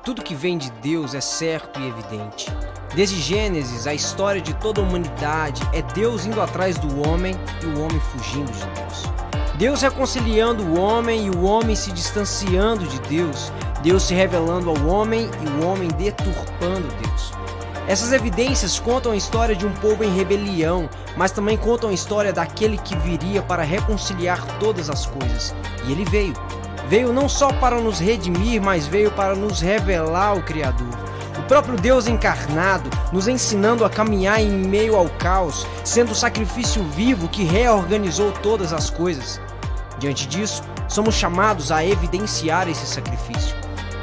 Tudo que vem de Deus é certo e evidente. Desde Gênesis, a história de toda a humanidade é Deus indo atrás do homem e o homem fugindo de Deus. Deus reconciliando o homem e o homem se distanciando de Deus. Deus se revelando ao homem e o homem deturpando Deus. Essas evidências contam a história de um povo em rebelião, mas também contam a história daquele que viria para reconciliar todas as coisas. E ele veio. Veio não só para nos redimir, mas veio para nos revelar o Criador. O próprio Deus encarnado, nos ensinando a caminhar em meio ao caos, sendo o sacrifício vivo que reorganizou todas as coisas. Diante disso, somos chamados a evidenciar esse sacrifício.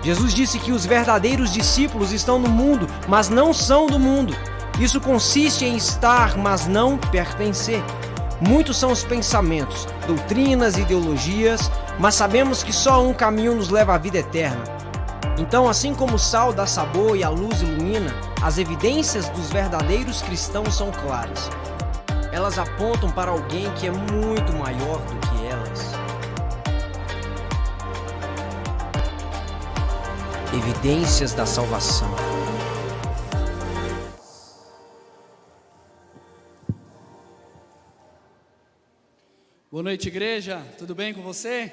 Jesus disse que os verdadeiros discípulos estão no mundo, mas não são do mundo. Isso consiste em estar, mas não pertencer. Muitos são os pensamentos, doutrinas e ideologias, mas sabemos que só um caminho nos leva à vida eterna. Então, assim como o sal dá sabor e a luz ilumina, as evidências dos verdadeiros cristãos são claras. Elas apontam para alguém que é muito maior do que elas. Evidências da salvação. Boa noite, igreja. Tudo bem com você?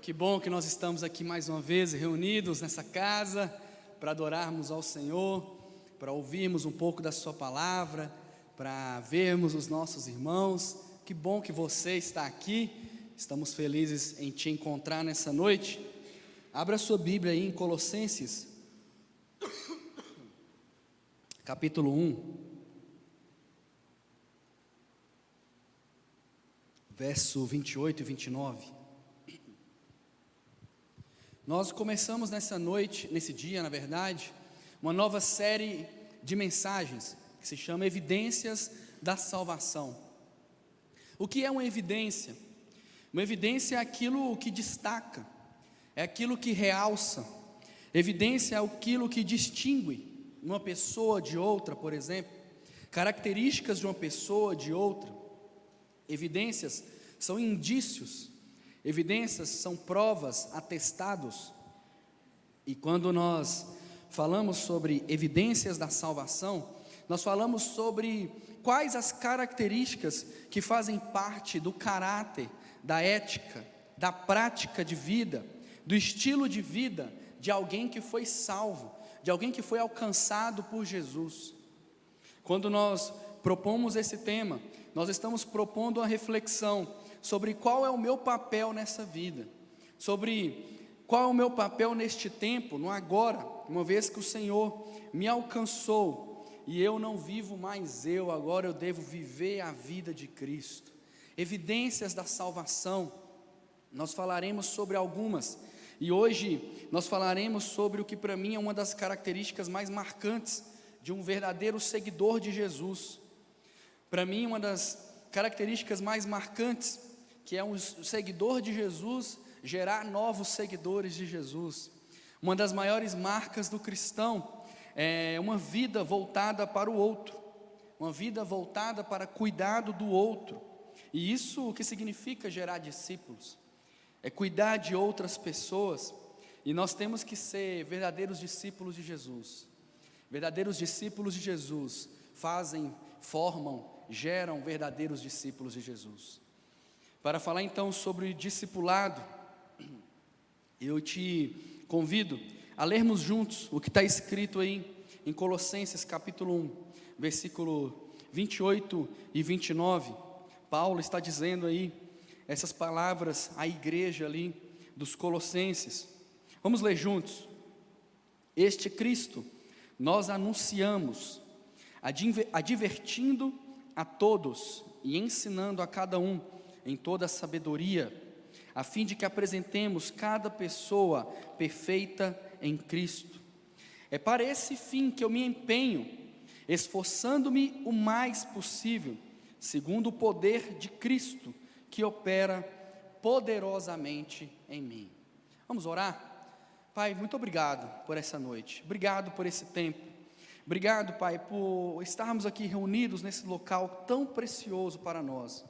Que bom que nós estamos aqui mais uma vez reunidos nessa casa para adorarmos ao Senhor, para ouvirmos um pouco da sua palavra, para vermos os nossos irmãos. Que bom que você está aqui. Estamos felizes em te encontrar nessa noite. Abra sua Bíblia aí em Colossenses, capítulo 1, verso 28 e 29. Nós começamos nessa noite, nesse dia, na verdade, uma nova série de mensagens que se chama Evidências da Salvação. O que é uma evidência? Uma evidência é aquilo que destaca, é aquilo que realça. Evidência é aquilo que distingue uma pessoa de outra, por exemplo, características de uma pessoa de outra. Evidências são indícios, evidências são provas, atestados. E quando nós falamos sobre evidências da salvação, nós falamos sobre quais as características que fazem parte do caráter, da ética, da prática de vida, do estilo de vida de alguém que foi salvo, de alguém que foi alcançado por Jesus. Quando nós propomos esse tema, nós estamos propondo uma reflexão sobre qual é o meu papel nessa vida, sobre qual é o meu papel neste tempo, no agora, uma vez que o Senhor me alcançou e eu não vivo mais eu, agora eu devo viver a vida de Cristo. Evidências da salvação, nós falaremos sobre algumas, e hoje nós falaremos sobre o que para mim é uma das características mais marcantes de um verdadeiro seguidor de Jesus. Para mim, uma das características mais marcantes, que é um seguidor de Jesus, gerar novos seguidores de Jesus. Uma das maiores marcas do cristão é uma vida voltada para o outro, uma vida voltada para cuidado do outro. E isso o que significa gerar discípulos? É cuidar de outras pessoas, e nós temos que ser verdadeiros discípulos de Jesus. Verdadeiros discípulos de Jesus formam, geram verdadeiros discípulos de Jesus. Para falar então sobre discipulado, eu te convido a lermos juntos o que está escrito aí em Colossenses capítulo 1, versículo 28 e 29. Paulo está dizendo aí essas palavras à igreja ali dos Colossenses. Vamos ler juntos. Este Cristo nós anunciamos, advertindo a todos e ensinando a cada um em toda a sabedoria, a fim de que apresentemos cada pessoa perfeita em Cristo. É para esse fim que eu me empenho, esforçando-me o mais possível, segundo o poder de Cristo, que opera poderosamente em mim. Vamos orar? Pai, muito obrigado por essa noite, obrigado por esse tempo, obrigado, Pai, por estarmos aqui reunidos nesse local tão precioso para nós.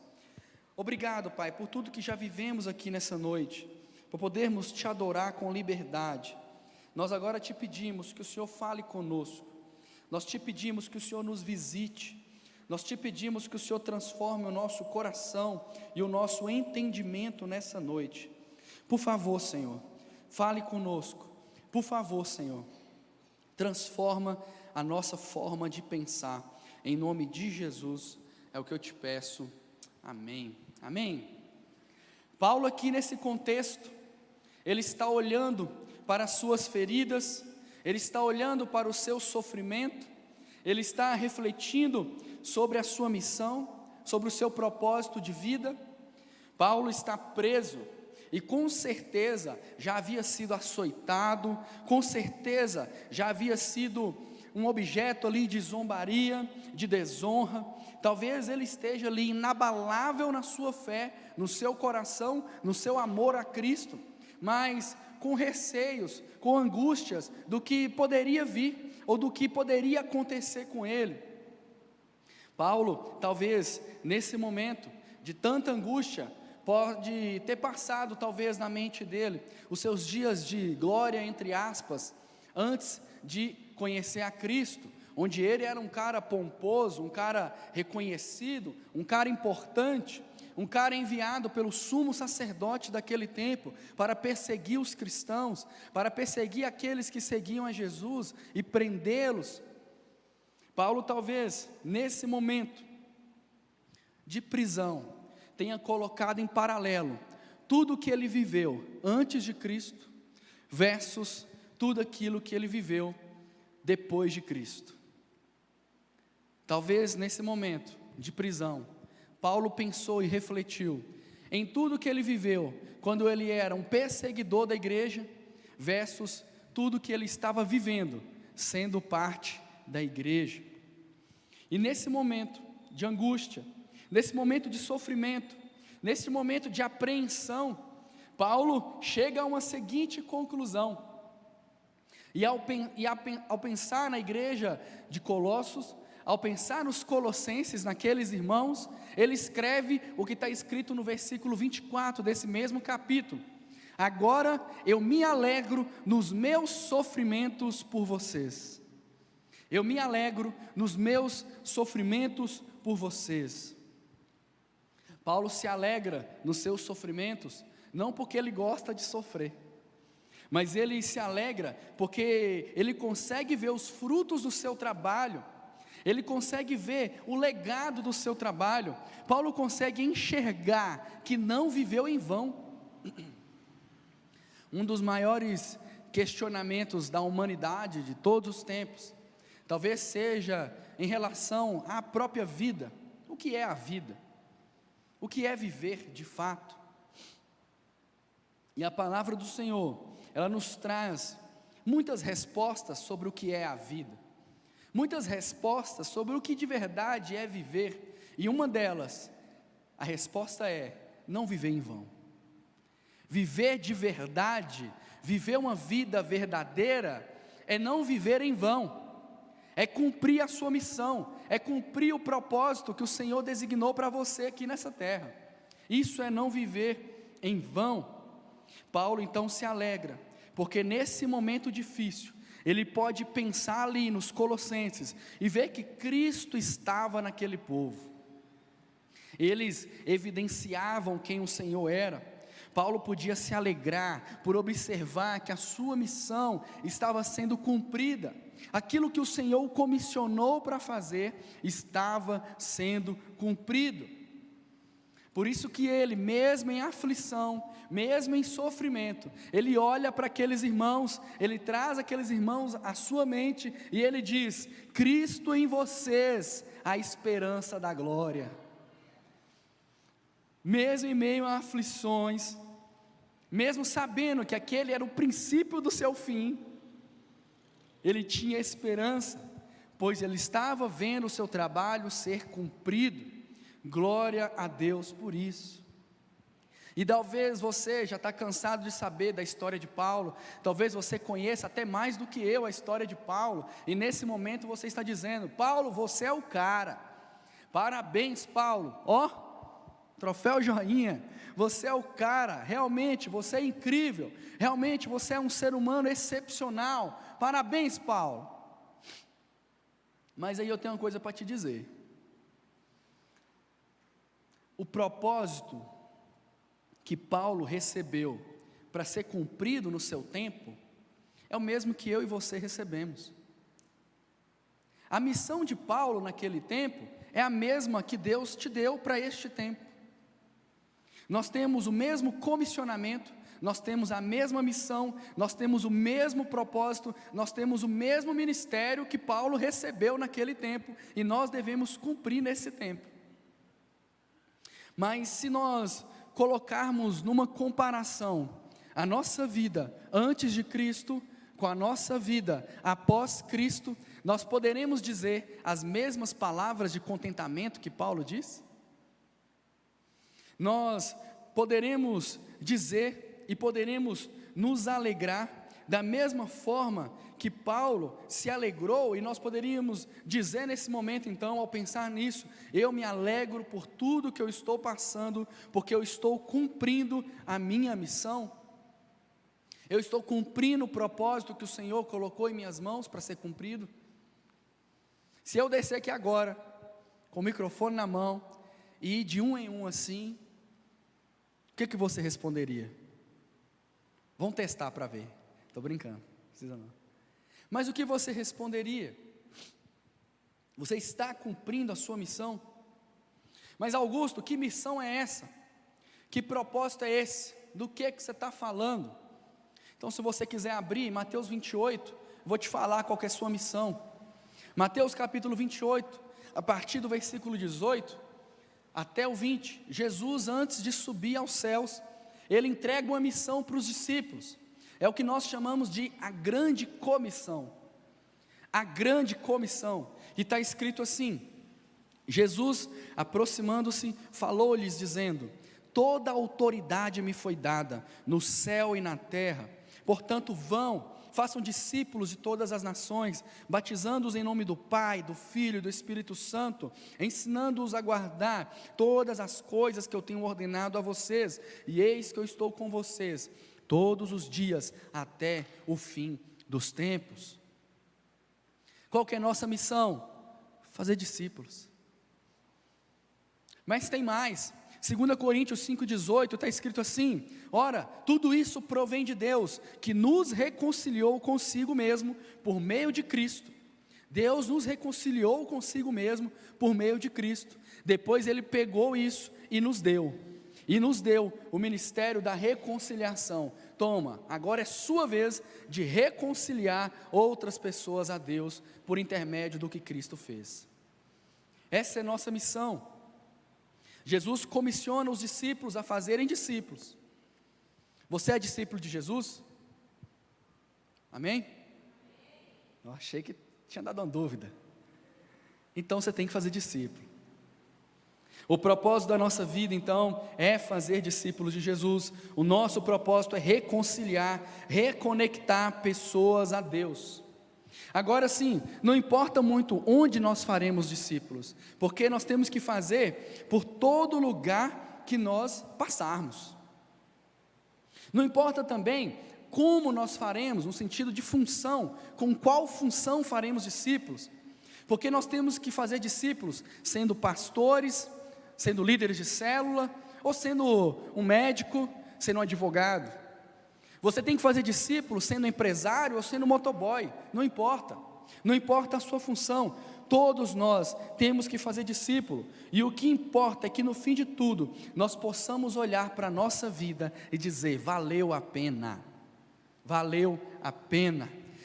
Obrigado, Pai, por tudo que já vivemos aqui nessa noite, por podermos te adorar com liberdade. nós agora te pedimos que o Senhor fale conosco, nós te pedimos que o Senhor nos visite, nós te pedimos que o Senhor transforme o nosso coração e o nosso entendimento nessa noite. Por favor, Senhor, fale conosco, por favor, Senhor, transforma a nossa forma de pensar, em nome de Jesus, é o que eu te peço, amém, amém. Paulo aqui nesse contexto, ele está olhando para as suas feridas, ele está olhando para o seu sofrimento, ele está refletindo sobre a sua missão, sobre o seu propósito de vida. Paulo está preso e com certeza já havia sido açoitado, com certeza já havia sido um objeto ali de zombaria, de desonra. Talvez ele esteja ali inabalável na sua fé, no seu coração, no seu amor a Cristo, mas com receios, com angústias do que poderia vir, ou do que poderia acontecer com ele. Paulo, talvez nesse momento de tanta angústia, pode ter passado talvez na mente dele os seus dias de glória, entre aspas, antes de conhecer a Cristo, onde ele era um cara pomposo, um cara reconhecido, um cara importante, um cara enviado pelo sumo sacerdote daquele tempo para perseguir os cristãos, para perseguir aqueles que seguiam a Jesus e prendê-los. Paulo talvez nesse momento de prisão tenha colocado em paralelo tudo o que ele viveu antes de Cristo versus tudo aquilo que ele viveu depois de Cristo. Talvez nesse momento de prisão, Paulo pensou e refletiu em tudo que ele viveu quando ele era um perseguidor da igreja versus tudo que ele estava vivendo sendo parte da igreja. E nesse momento de angústia, nesse momento de sofrimento, nesse momento de apreensão, Paulo chega a uma seguinte conclusão. E ao pensar na igreja de Colossos, ao pensar nos colossenses, naqueles irmãos, ele escreve o que está escrito no versículo 24 desse mesmo capítulo: agora eu me alegro nos meus sofrimentos por vocês. Eu me alegro nos meus sofrimentos por vocês. Paulo se alegra nos seus sofrimentos, não porque ele gosta de sofrer, mas ele se alegra porque ele consegue ver os frutos do seu trabalho, ele consegue ver o legado do seu trabalho. Paulo consegue enxergar que não viveu em vão. Um dos maiores questionamentos da humanidade de todos os tempos, talvez seja em relação à própria vida. O que é a vida? O que é viver de fato? E a palavra do Senhor, ela nos traz muitas respostas sobre o que é a vida, muitas respostas sobre o que de verdade é viver, e uma delas, a resposta é: não viver em vão. Viver de verdade, viver uma vida verdadeira, é não viver em vão, é cumprir a sua missão, é cumprir o propósito que o Senhor designou para você aqui nessa terra. Isso é não viver em vão. Paulo então se alegra, porque nesse momento difícil, ele pode pensar ali nos colossenses e ver que Cristo estava naquele povo. Eles evidenciavam quem o Senhor era. Paulo podia se alegrar por observar que a sua missão estava sendo cumprida. Aquilo que o Senhor o comissionou para fazer estava sendo cumprido. Por isso que ele, mesmo em aflição, mesmo em sofrimento, ele olha para aqueles irmãos, ele traz aqueles irmãos à sua mente e ele diz: Cristo em vocês, a esperança da glória. Mesmo em meio a aflições, mesmo sabendo que aquele era o princípio do seu fim, ele tinha esperança, pois ele estava vendo o seu trabalho ser cumprido. Glória a Deus por isso. E talvez você já está cansado de saber da história de Paulo, talvez você conheça até mais do que eu a história de Paulo, e nesse momento você está dizendo: Paulo, você é o cara, parabéns Paulo, troféu joinha, você é o cara, realmente você é incrível, realmente você é um ser humano excepcional, parabéns, Paulo. Mas aí eu tenho uma coisa para te dizer: o propósito que Paulo recebeu para ser cumprido no seu tempo é o mesmo que eu e você recebemos. A missão de Paulo naquele tempo é a mesma que Deus te deu para este tempo. Nós temos o mesmo comissionamento, nós temos a mesma missão, nós temos o mesmo propósito, nós temos o mesmo ministério que Paulo recebeu naquele tempo, e nós devemos cumprir nesse tempo. Mas se nós colocarmos numa comparação a nossa vida antes de Cristo com a nossa vida após Cristo, nós poderemos dizer as mesmas palavras de contentamento que Paulo diz? Nós poderemos dizer e poderemos nos alegrar da mesma forma que Paulo se alegrou, e nós poderíamos dizer nesse momento então, ao pensar nisso: eu me alegro por tudo que eu estou passando, porque eu estou cumprindo a minha missão, eu estou cumprindo o propósito que o Senhor colocou em minhas mãos para ser cumprido. Se eu descer aqui agora, com o microfone na mão, e ir de um em um assim, o que você responderia? Vamos testar para ver. Estou brincando, não precisa não. Mas o que você responderia? Você está cumprindo a sua missão? Mas Augusto, que missão é essa? Que propósito é esse? Do que você está falando? Então, se você quiser abrir Mateus 28, vou te falar qual que é a sua missão. Mateus capítulo 28, a partir do versículo 18 até o 20, Jesus, antes de subir aos céus, ele entrega uma missão para os discípulos. É o que nós chamamos de a grande comissão. A grande comissão. E está escrito assim: Jesus, aproximando-se, falou-lhes dizendo: toda a autoridade me foi dada no céu e na terra. Portanto, vão, façam discípulos de todas as nações, batizando-os em nome do Pai, do Filho e do Espírito Santo, ensinando-os a guardar todas as coisas que eu tenho ordenado a vocês, e eis que eu estou com vocês todos os dias até o fim dos tempos. Qual que é a nossa missão? Fazer discípulos. Mas tem mais. 2 Coríntios 5,18 está escrito assim: ora, tudo isso provém de Deus, que nos reconciliou consigo mesmo por meio de Cristo. Deus nos reconciliou consigo mesmo por meio de Cristo. Depois Ele pegou isso e nos deu o ministério da reconciliação. Toma, agora é sua vez de reconciliar outras pessoas a Deus por intermédio do que Cristo fez. Essa é nossa missão. Jesus comissiona os discípulos a fazerem discípulos. Você é discípulo de Jesus? Amém? Eu achei que tinha dado uma dúvida. Então você tem que fazer discípulo. O propósito da nossa vida então é fazer discípulos de Jesus. O nosso propósito é reconciliar, reconectar pessoas a Deus. Agora sim, não importa muito onde nós faremos discípulos, porque nós temos que fazer por todo lugar que nós passarmos. Não importa também como nós faremos, no sentido de função, com qual função faremos discípulos, porque nós temos que fazer discípulos sendo pastores, sendo líderes de célula, ou sendo um médico, sendo um advogado. Você tem que fazer discípulos sendo empresário ou sendo motoboy, não importa a sua função, todos nós temos que fazer discípulo, e o que importa é que no fim de tudo, nós possamos olhar para a nossa vida e dizer: valeu a pena,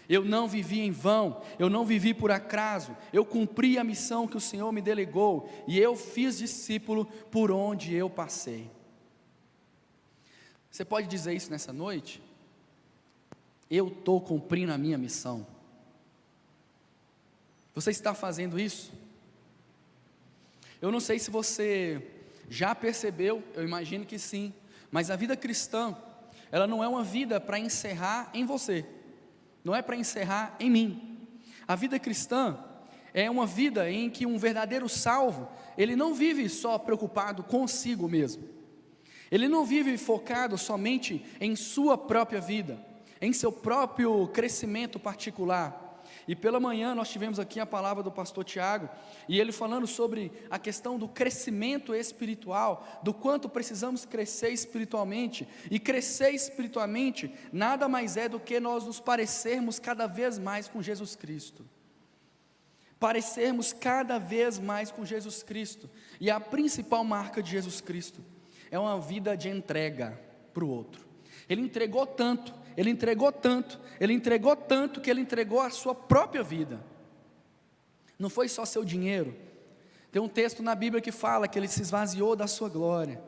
eu não vivi em vão, eu não vivi por acaso, eu cumpri a missão que o Senhor me delegou, e eu fiz discípulo por onde eu passei. Você pode dizer isso nessa noite? Eu estou cumprindo a minha missão. Você está fazendo isso? Eu não sei se você já percebeu, eu imagino que sim, mas a vida cristã, ela não é uma vida para encerrar em você, não é para encerrar em mim. A vida cristã é uma vida em que um verdadeiro salvo, ele não vive só preocupado consigo mesmo. Ele não vive focado somente em sua própria vida, em seu próprio crescimento particular. E pela manhã nós tivemos aqui a palavra do pastor Tiago, e ele falando sobre a questão do crescimento espiritual, do quanto precisamos crescer espiritualmente, e crescer espiritualmente nada mais é do que nós nos parecermos cada vez mais com Jesus Cristo. Parecermos cada vez mais com Jesus Cristo, e a principal marca de Jesus Cristo é uma vida de entrega para o outro. Ele entregou tanto, ele entregou tanto, ele entregou tanto, que ele entregou a sua própria vida. Não foi só seu dinheiro. Tem um texto na Bíblia que fala que ele se esvaziou da sua glória,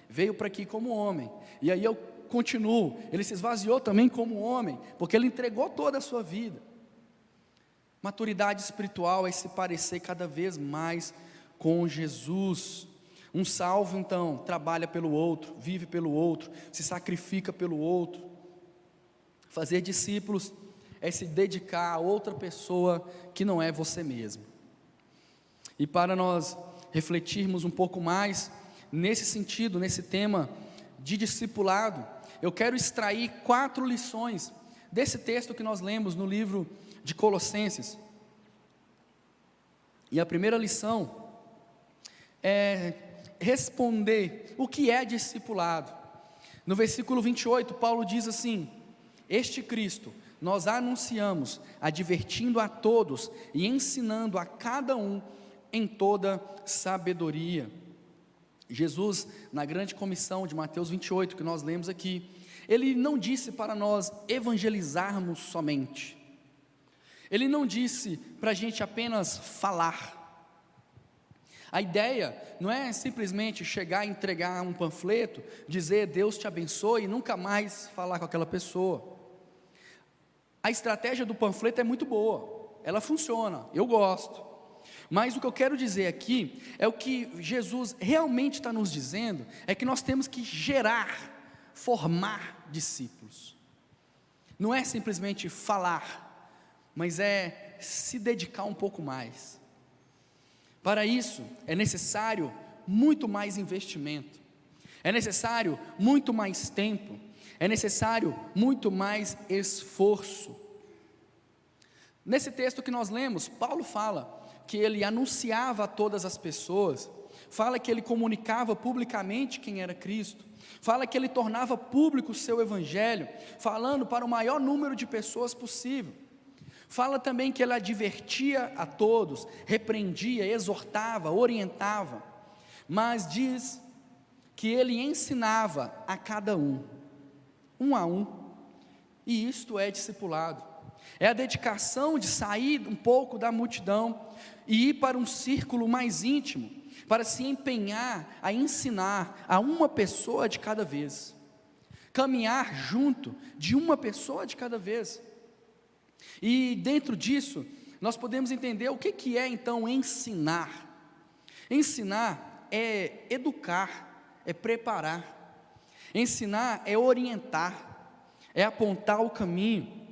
veio para aqui como homem, e aí eu continuo, ele se esvaziou também como homem, porque ele entregou toda a sua vida. Maturidade espiritual é se parecer cada vez mais com Jesus. Um salvo então trabalha pelo outro, vive pelo outro, se sacrifica pelo outro. Fazer discípulos é se dedicar a outra pessoa que não é você mesmo. E para nós refletirmos um pouco mais nesse sentido, nesse tema de discipulado, eu quero extrair 4 lições desse texto que nós lemos no livro de Colossenses. E a primeira lição é responder o que é discipulado. No versículo 28, Paulo diz assim: este Cristo nós anunciamos, advertindo a todos e ensinando a cada um em toda sabedoria. Jesus, na grande comissão de Mateus 28, que nós lemos aqui, ele não disse para nós evangelizarmos somente. Ele não disse para a gente apenas falar. A ideia não é simplesmente chegar e entregar um panfleto, dizer Deus te abençoe e nunca mais falar com aquela pessoa. A estratégia do panfleto é muito boa, ela funciona, eu gosto. Mas o que eu quero dizer aqui é o que Jesus realmente está nos dizendo, é que nós temos que gerar, formar discípulos. Não é simplesmente falar, mas é se dedicar um pouco mais. Para isso é necessário muito mais investimento, é necessário muito mais tempo, é necessário muito mais esforço. Nesse texto que nós lemos, Paulo fala que ele anunciava a todas as pessoas, fala que ele comunicava publicamente quem era Cristo, fala que ele tornava público o seu evangelho, falando para o maior número de pessoas possível. Fala também que ele advertia a todos, repreendia, exortava, orientava, mas diz que ele ensinava a cada um a um, e isto é discipulado. É a dedicação de sair um pouco da multidão e ir para um círculo mais íntimo, para se empenhar a ensinar a uma pessoa de cada vez, caminhar junto de uma pessoa de cada vez. E dentro disso, nós podemos entender o que é então ensinar. Ensinar é educar, é preparar. Ensinar é orientar, é apontar o caminho,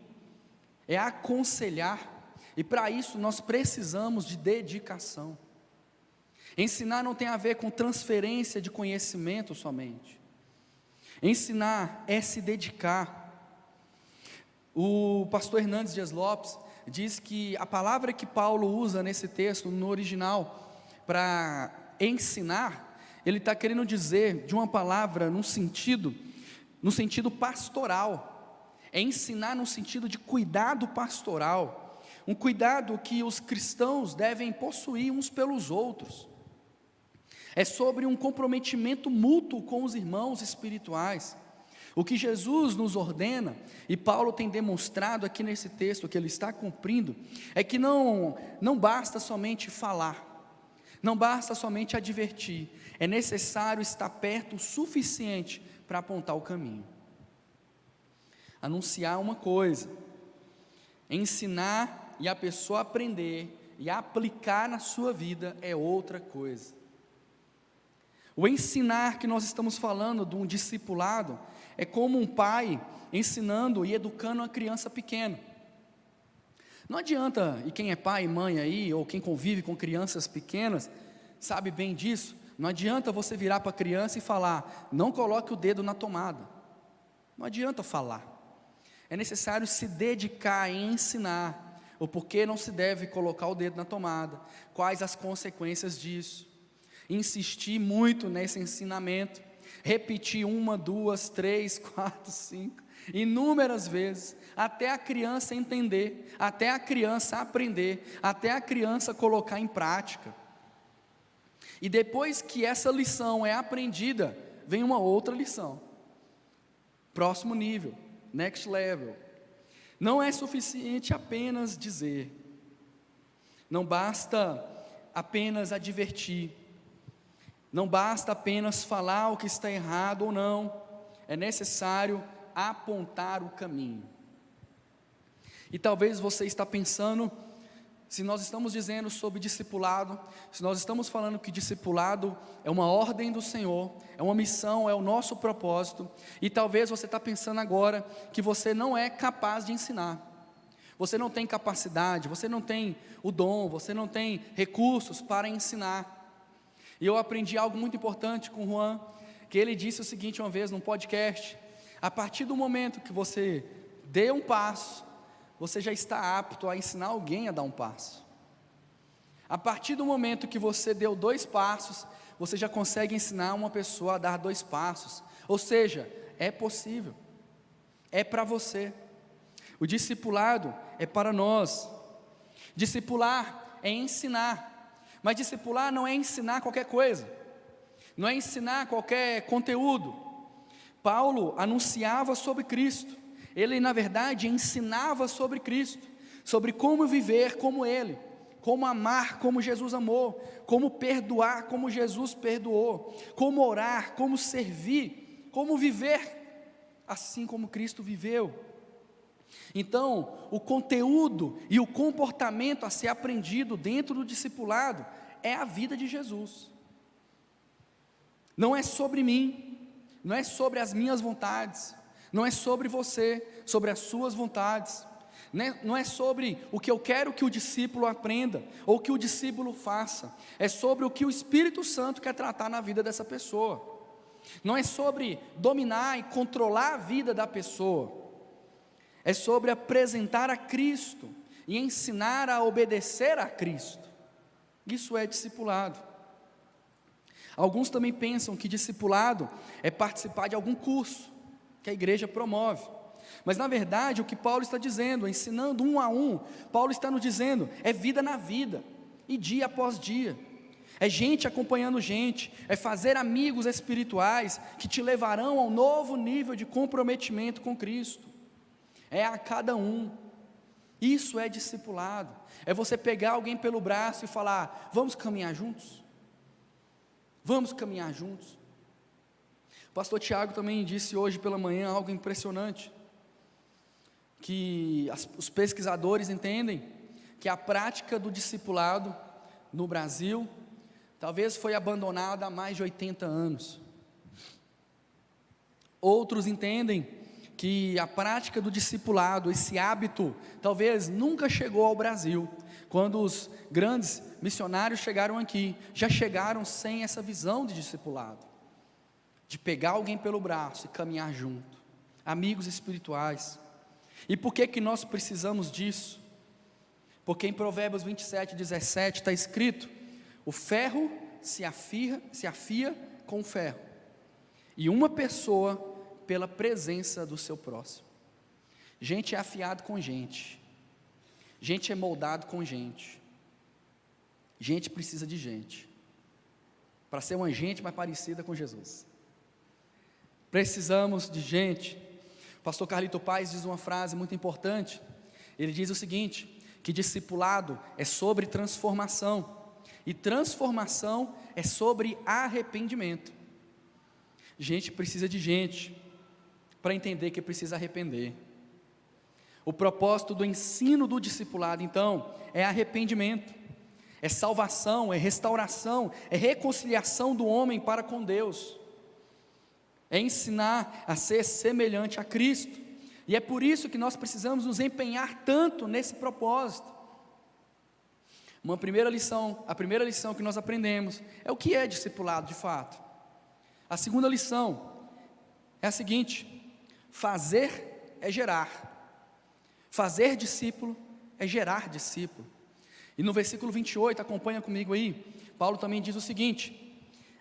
é aconselhar. E para isso nós precisamos de dedicação. Ensinar não tem a ver com transferência de conhecimento somente. Ensinar é se dedicar. O pastor Hernandes Dias Lopes diz que a palavra que Paulo usa nesse texto, no original, para ensinar, ele está querendo dizer de uma palavra no sentido pastoral. É ensinar no sentido de cuidado pastoral, um cuidado que os cristãos devem possuir uns pelos outros. É sobre um comprometimento mútuo com os irmãos espirituais. O que Jesus nos ordena, e Paulo tem demonstrado aqui nesse texto que ele está cumprindo, é que não basta somente falar, não basta somente advertir, é necessário estar perto o suficiente para apontar o caminho. Anunciar uma coisa, ensinar e a pessoa aprender e aplicar na sua vida é outra coisa. O ensinar que nós estamos falando de um discipulado é como um pai ensinando e educando uma criança pequena. Não adianta, e quem é pai e mãe aí, ou quem convive com crianças pequenas, sabe bem disso. Não adianta você virar para a criança e falar: não coloque o dedo na tomada. Não adianta falar. É necessário se dedicar em ensinar o porquê não se deve colocar o dedo na tomada, quais as consequências disso. Insistir muito nesse ensinamento, repetir 1, 2, 3, 4, 5, inúmeras vezes, até a criança entender, até a criança aprender, até a criança colocar em prática. E depois que essa lição é aprendida, vem uma outra lição. Próximo nível, next level. Não é suficiente apenas dizer, não basta apenas advertir, não basta apenas falar o que está errado ou não, é necessário apontar o caminho. E talvez você está pensando, se nós estamos dizendo sobre discipulado, se nós estamos falando que discipulado é uma ordem do Senhor, é uma missão, é o nosso propósito, e talvez você está pensando agora que você não é capaz de ensinar, você não tem capacidade, você não tem o dom, você não tem recursos para ensinar. E eu aprendi algo muito importante com o Juan, que ele disse o seguinte uma vez num podcast: a partir do momento que você dê um passo, você já está apto a ensinar alguém a dar um passo. A partir do momento que você deu 2 passos, você já consegue ensinar uma pessoa a dar 2 passos. Ou seja, é possível, é para você. O discipulado é para nós. Discipular é ensinar. Mas discipular não é ensinar qualquer coisa, não é ensinar qualquer conteúdo. Paulo anunciava sobre Cristo, ele na verdade ensinava sobre Cristo, sobre como viver como Ele, como amar como Jesus amou, como perdoar como Jesus perdoou, como orar, como servir, como viver assim como Cristo viveu. Então, o conteúdo e o comportamento a ser aprendido dentro do discipulado é a vida de Jesus. Não é sobre mim, não é sobre as minhas vontades, não é sobre você, sobre as suas vontades, não é sobre o que eu quero que o discípulo aprenda, ou que o discípulo faça, é sobre o que o Espírito Santo quer tratar na vida dessa pessoa. Não é sobre dominar e controlar a vida da pessoa, é sobre apresentar a Cristo e ensinar a obedecer a Cristo. Isso é discipulado. Alguns também pensam que discipulado é participar de algum curso que a igreja promove. Mas na verdade o que Paulo está dizendo, ensinando 1 a 1, Paulo está nos dizendo, é vida na vida, e dia após dia. É gente acompanhando gente, é fazer amigos espirituais que te levarão a um novo nível de comprometimento com Cristo. É a cada um. Isso é discipulado. É você pegar alguém pelo braço e falar: vamos caminhar juntos? Vamos caminhar juntos. O pastor Tiago também disse hoje pela manhã algo impressionante, que os pesquisadores entendem que a prática do discipulado no Brasil talvez foi abandonada há mais de 80 anos. Outros entendem que a prática do discipulado, esse hábito, talvez nunca chegou ao Brasil. Quando os grandes missionários chegaram aqui, já chegaram sem essa visão de discipulado, de pegar alguém pelo braço e caminhar junto, amigos espirituais. E por que nós precisamos disso? Porque em Provérbios 27:17 está escrito: o ferro se afia com o ferro, e uma pessoa pela presença do seu próximo. Gente é afiado com gente, gente é moldado com gente, gente precisa de gente, para ser uma gente mais parecida com Jesus. Precisamos de gente. O pastor Carlito Paes diz uma frase muito importante, ele diz o seguinte, que discipulado é sobre transformação, e transformação é sobre arrependimento. Gente precisa de gente, para entender que precisa arrepender. O propósito do ensino do discipulado, então, é arrependimento, é salvação, é restauração, é reconciliação do homem para com Deus, é ensinar a ser semelhante a Cristo, e é por isso que nós precisamos nos empenhar tanto nesse propósito. A primeira lição que nós aprendemos é o que é discipulado de fato. A segunda lição é a seguinte: fazer é gerar. Fazer discípulo é gerar discípulo. E no versículo 28, acompanha comigo aí, Paulo também diz o seguinte: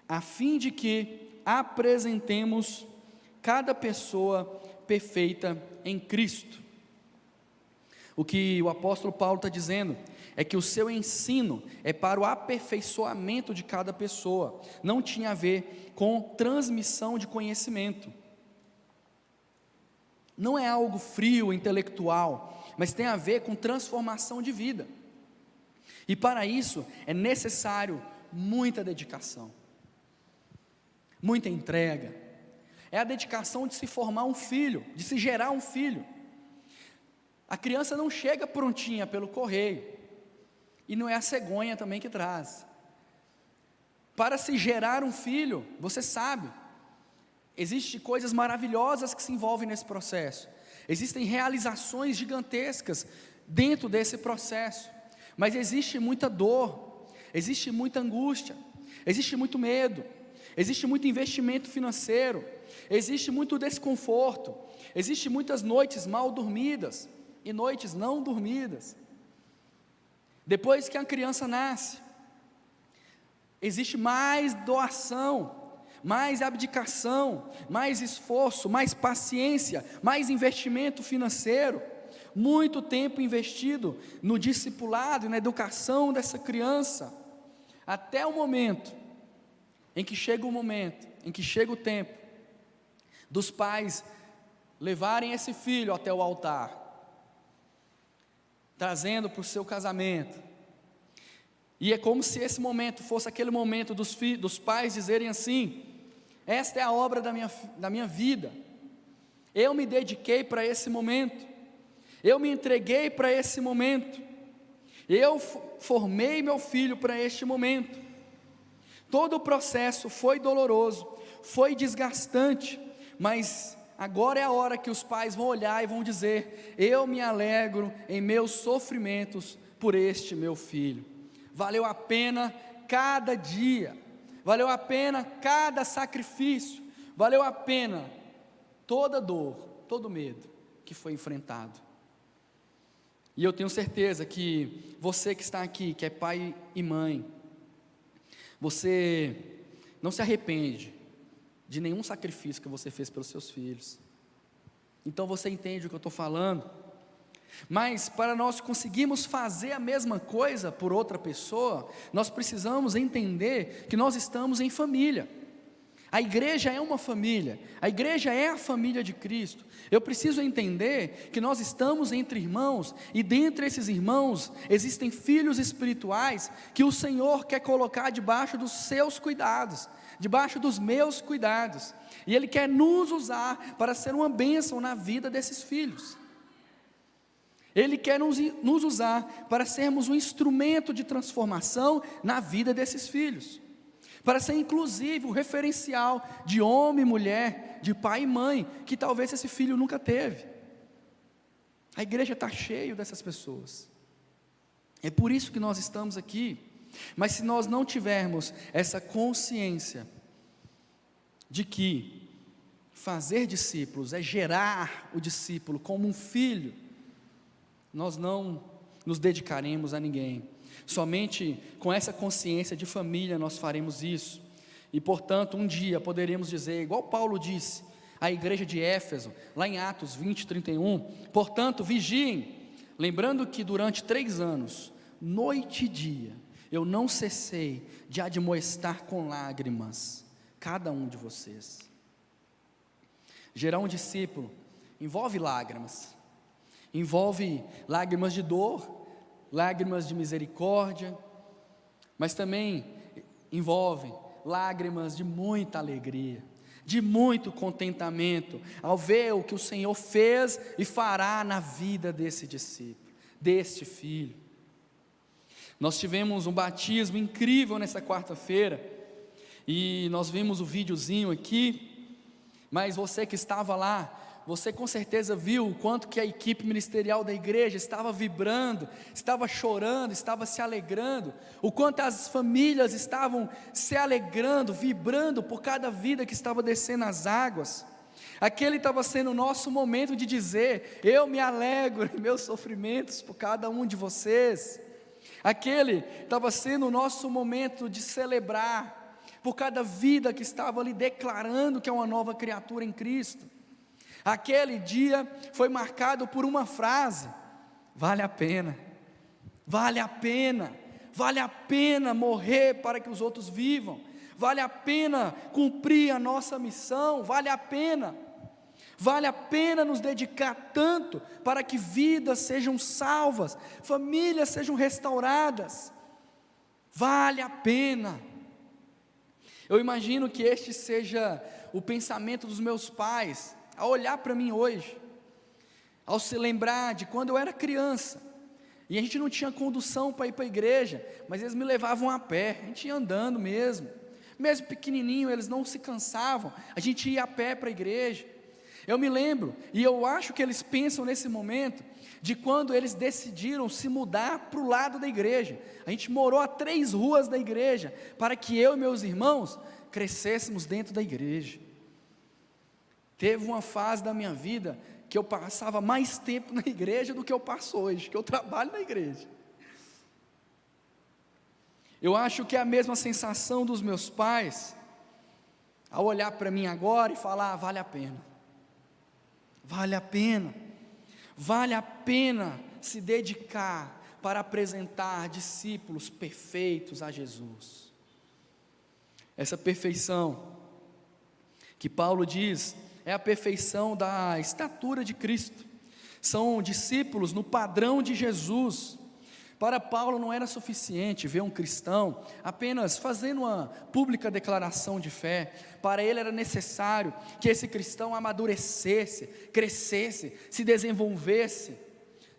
a fim de que apresentemos cada pessoa perfeita em Cristo. O que o apóstolo Paulo está dizendo é que o seu ensino é para o aperfeiçoamento de cada pessoa, não tinha a ver com transmissão de conhecimento. Não é algo frio, intelectual, mas tem a ver com transformação de vida. E para isso é necessário muita dedicação, muita entrega. É a dedicação de se formar um filho, de se gerar um filho. A criança não chega prontinha pelo correio, e não é a cegonha também que traz. Para se gerar um filho, você sabe, existem coisas maravilhosas que se envolvem nesse processo, existem realizações gigantescas dentro desse processo, mas existe muita dor, existe muita angústia, existe muito medo, existe muito investimento financeiro, existe muito desconforto, existe muitas noites mal dormidas e noites não dormidas. Depois que a criança nasce, existe mais doação, mais abdicação, mais esforço, mais paciência, mais investimento financeiro, muito tempo investido no discipulado e na educação dessa criança, até o momento em que chega o tempo dos pais levarem esse filho até o altar, trazendo para o seu casamento. E é como se esse momento fosse aquele momento dos pais dizerem assim: esta é a obra da minha vida, eu me dediquei para esse momento, eu me entreguei para esse momento, eu formei meu filho para este momento. Todo o processo foi doloroso, foi desgastante, mas agora é a hora que os pais vão olhar e vão dizer: eu me alegro em meus sofrimentos por este meu filho. Valeu a pena cada dia, valeu a pena cada sacrifício, valeu a pena toda dor, todo medo que foi enfrentado. E eu tenho certeza que você que está aqui, que é pai e mãe, você não se arrepende de nenhum sacrifício que você fez pelos seus filhos. Então você entende o que eu estou falando. Mas para nós conseguirmos fazer a mesma coisa por outra pessoa, nós precisamos entender que nós estamos em família. A igreja é uma família, a igreja é a família de Cristo. Eu preciso entender que nós estamos entre irmãos, e dentre esses irmãos existem filhos espirituais que o Senhor quer colocar debaixo dos seus cuidados, debaixo dos meus cuidados, e Ele quer nos usar para ser uma bênção na vida desses filhos. Ele quer nos usar para sermos um instrumento de transformação na vida desses filhos, para ser inclusive o referencial de homem e mulher, de pai e mãe, que talvez esse filho nunca teve. A igreja está cheia dessas pessoas, é por isso que nós estamos aqui. Mas se nós não tivermos essa consciência de que fazer discípulos é gerar o discípulo como um filho, nós não nos dedicaremos a ninguém. Somente com essa consciência de família nós faremos isso. E portanto um dia poderemos dizer, igual Paulo disse à igreja de Éfeso, lá em Atos 20, 31, portanto vigiem, lembrando que durante 3 anos, noite e dia, eu não cessei de admoestar com lágrimas cada um de vocês. Gerar um discípulo envolve lágrimas de dor, lágrimas de misericórdia, mas também envolve lágrimas de muita alegria, de muito contentamento, ao ver o que o Senhor fez e fará na vida desse discípulo, deste filho. Nós tivemos um batismo incrível nessa quarta-feira, e nós vimos o videozinho aqui, mas você que estava lá, você com certeza viu o quanto que a equipe ministerial da igreja estava vibrando, estava chorando, estava se alegrando, o quanto as famílias estavam se alegrando, vibrando por cada vida que estava descendo as águas. Aquele estava sendo o nosso momento de dizer: eu me alegro em meus sofrimentos por cada um de vocês. Aquele estava sendo o nosso momento de celebrar por cada vida que estava ali declarando que é uma nova criatura em Cristo. Aquele dia foi marcado por uma frase: vale a pena, vale a pena, vale a pena morrer para que os outros vivam, vale a pena cumprir a nossa missão, vale a pena nos dedicar tanto para que vidas sejam salvas, famílias sejam restauradas, vale a pena. Eu imagino que este seja o pensamento dos meus pais, ao olhar para mim hoje, ao se lembrar de quando eu era criança, e a gente não tinha condução para ir para a igreja, mas eles me levavam a pé, a gente ia andando mesmo pequenininho, eles não se cansavam, a gente ia a pé para a igreja. Eu me lembro, e eu acho que eles pensam nesse momento, de quando eles decidiram se mudar para o lado da igreja. A gente morou a 3 ruas da igreja, para que eu e meus irmãos crescêssemos dentro da igreja. Teve uma fase da minha vida que eu passava mais tempo na igreja do que eu passo hoje, que eu trabalho na igreja. Eu acho que é a mesma sensação dos meus pais, ao olhar para mim agora e falar: vale a pena, vale a pena, vale a pena se dedicar para apresentar discípulos perfeitos a Jesus. Essa perfeição que Paulo diz é a perfeição da estatura de Cristo. São discípulos no padrão de Jesus. Para Paulo não era suficiente ver um cristão apenas fazendo uma pública declaração de fé. Para ele era necessário que esse cristão amadurecesse, crescesse, se desenvolvesse,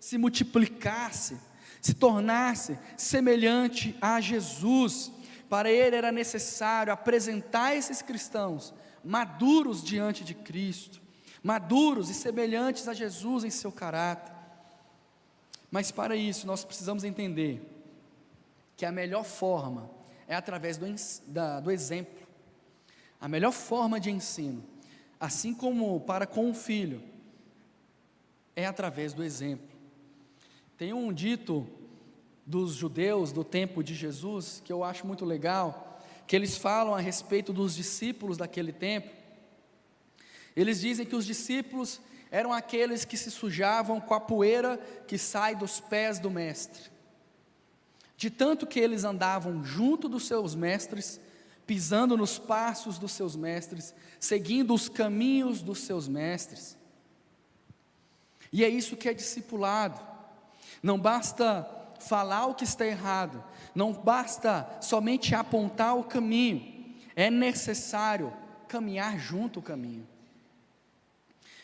se multiplicasse, se tornasse semelhante a Jesus. Para ele era necessário apresentar esses cristãos maduros diante de Cristo, maduros e semelhantes a Jesus em seu caráter. Mas para isso nós precisamos entender que a melhor forma é através do exemplo. A melhor forma de ensino, assim como para com o filho, é através do exemplo. Tem um dito dos judeus do tempo de Jesus que eu acho muito legal, que eles falam a respeito dos discípulos daquele tempo. Eles dizem que os discípulos eram aqueles que se sujavam com a poeira que sai dos pés do mestre, de tanto que eles andavam junto dos seus mestres, pisando nos passos dos seus mestres, seguindo os caminhos dos seus mestres. E é isso que é discipulado. Não basta falar o que está errado, não basta somente apontar o caminho, é necessário caminhar junto o caminho.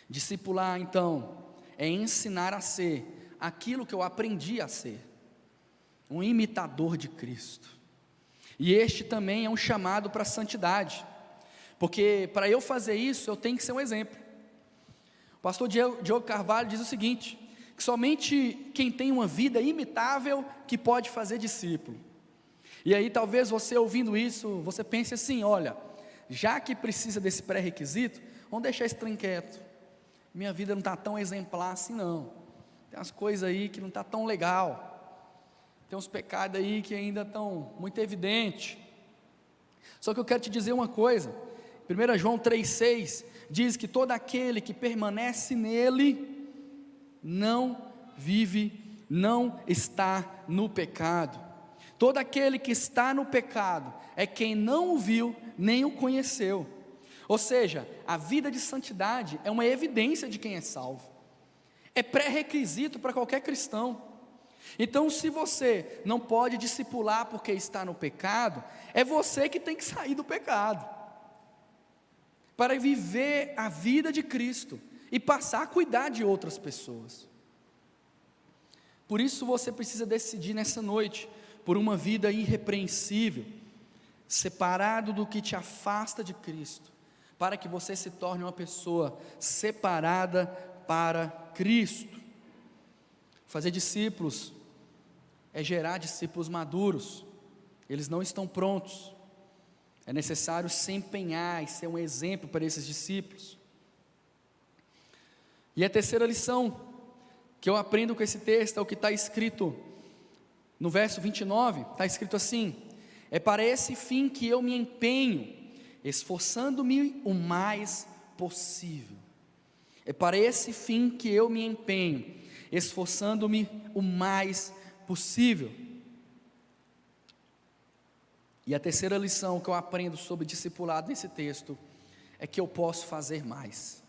Discipular, então, é ensinar a ser aquilo que eu aprendi a ser, um imitador de Cristo. E este também é um chamado para a santidade, porque para eu fazer isso, eu tenho que ser um exemplo. O pastor Diogo Carvalho diz o seguinte: que somente quem tem uma vida imitável que pode fazer discípulo. E aí talvez você ouvindo isso, você pense assim: olha, já que precisa desse pré-requisito, vamos deixar esse trem quieto, minha vida não está tão exemplar assim não, tem umas coisas aí que não está tão legal, tem uns pecados aí que ainda estão muito evidentes. Só que eu quero te dizer uma coisa, 1 João 3,6 diz que todo aquele que permanece nele não vive, não está no pecado. Todo aquele que está no pecado é quem não o viu nem o conheceu. Ou seja, a vida de santidade é uma evidência de quem é salvo, é pré-requisito para qualquer cristão. Então, se você não pode discipular porque está no pecado, é você que tem que sair do pecado, para viver a vida de Cristo e passar a cuidar de outras pessoas. Por isso você precisa decidir nessa noite por uma vida irrepreensível, separado do que te afasta de Cristo, para que você se torne uma pessoa separada para Cristo. Fazer discípulos é gerar discípulos maduros. Eles não estão prontos. É necessário se empenhar e ser um exemplo para esses discípulos. E a terceira lição que eu aprendo com esse texto é o que está escrito no verso 29, está escrito assim: é para esse fim que eu me empenho, esforçando-me o mais possível. É para esse fim que eu me empenho, esforçando-me o mais possível. E a terceira lição que eu aprendo sobre discipulado nesse texto é que eu posso fazer mais.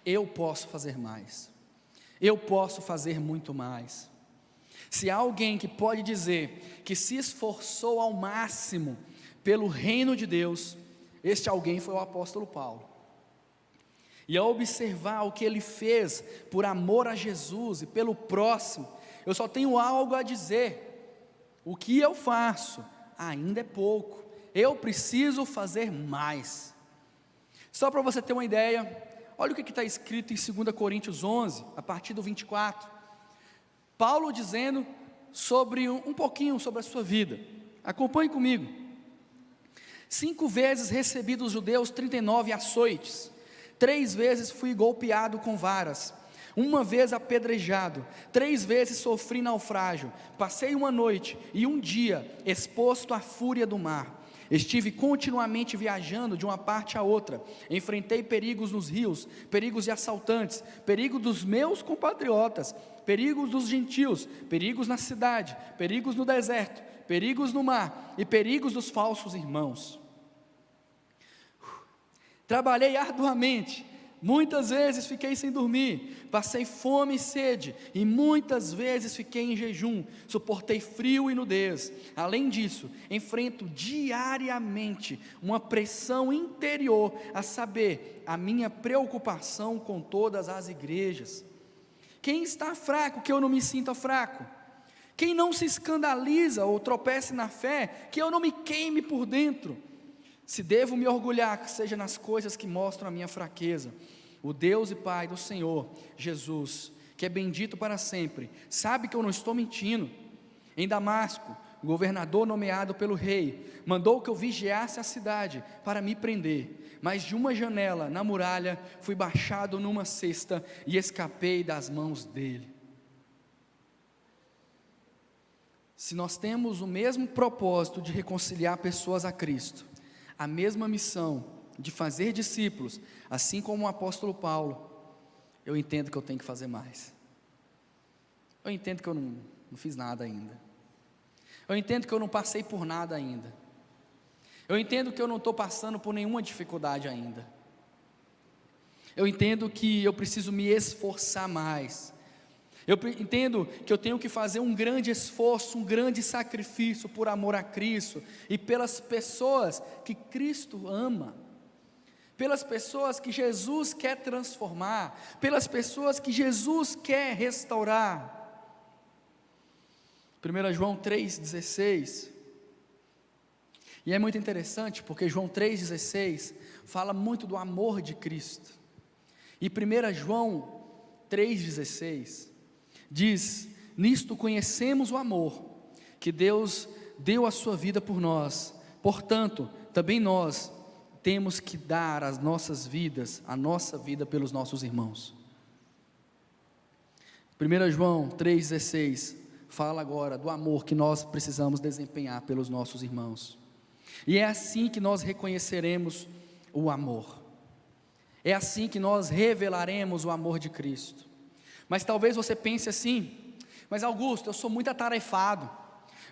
Eu posso fazer mais. Eu posso fazer muito mais. Se há alguém que pode dizer que se esforçou ao máximo pelo reino de Deus, este alguém foi o apóstolo Paulo. E ao observar o que ele fez por amor a Jesus e pelo próximo, eu só tenho algo a dizer: o que eu faço ainda é pouco, eu preciso fazer mais. Só para você ter uma ideia, olha o que está escrito em 2 Coríntios 11, a partir do 24, Paulo dizendo sobre um pouquinho sobre a sua vida. Acompanhe comigo. 5 vezes recebi dos judeus 39 açoites, 3 vezes fui golpeado com varas, 1 vez apedrejado, 3 vezes sofri naufrágio, passei uma noite e um dia exposto à fúria do mar. Estive continuamente viajando de uma parte a outra, enfrentei perigos nos rios, perigos de assaltantes, perigo dos meus compatriotas, perigos dos gentios, perigos na cidade, perigos no deserto, perigos no mar e perigos dos falsos irmãos. Trabalhei arduamente, muitas vezes fiquei sem dormir, passei fome e sede, e muitas vezes fiquei em jejum, suportei frio e nudez. Além disso, enfrento diariamente uma pressão interior, a saber, a minha preocupação com todas as igrejas. Quem está fraco, que eu não me sinta fraco? Quem não se escandaliza ou tropece na fé, que eu não me queime por dentro? Se devo me orgulhar, que seja nas coisas que mostram a minha fraqueza. O Deus e Pai do Senhor Jesus, que é bendito para sempre, sabe que eu não estou mentindo. Em Damasco, o governador nomeado pelo rei mandou que eu vigiasse a cidade para me prender, mas de uma janela na muralha fui baixado numa cesta e escapei das mãos dele. Se nós temos o mesmo propósito de reconciliar pessoas a Cristo, a mesma missão de fazer discípulos, assim como o apóstolo Paulo, eu entendo que eu tenho que fazer mais. Eu entendo que eu não fiz nada ainda. Eu entendo que eu não passei por nada ainda. Eu entendo que eu não estou passando por nenhuma dificuldade ainda. Eu entendo que eu preciso me esforçar mais. Eu entendo que eu tenho que fazer um grande esforço, um grande sacrifício por amor a Cristo e pelas pessoas que Cristo ama, pelas pessoas que Jesus quer transformar, pelas pessoas que Jesus quer restaurar. 1 João 3,16, e é muito interessante porque João 3,16 fala muito do amor de Cristo, e 1 João 3,16 diz: nisto conhecemos o amor, que Deus deu a sua vida por nós, portanto, também nós temos que dar as nossas vidas, a nossa vida pelos nossos irmãos. 1 João 3,16 fala agora do amor que nós precisamos desempenhar pelos nossos irmãos, e é assim que nós reconheceremos o amor, é assim que nós revelaremos o amor de Cristo. Mas talvez você pense assim: mas Augusto, eu sou muito atarefado,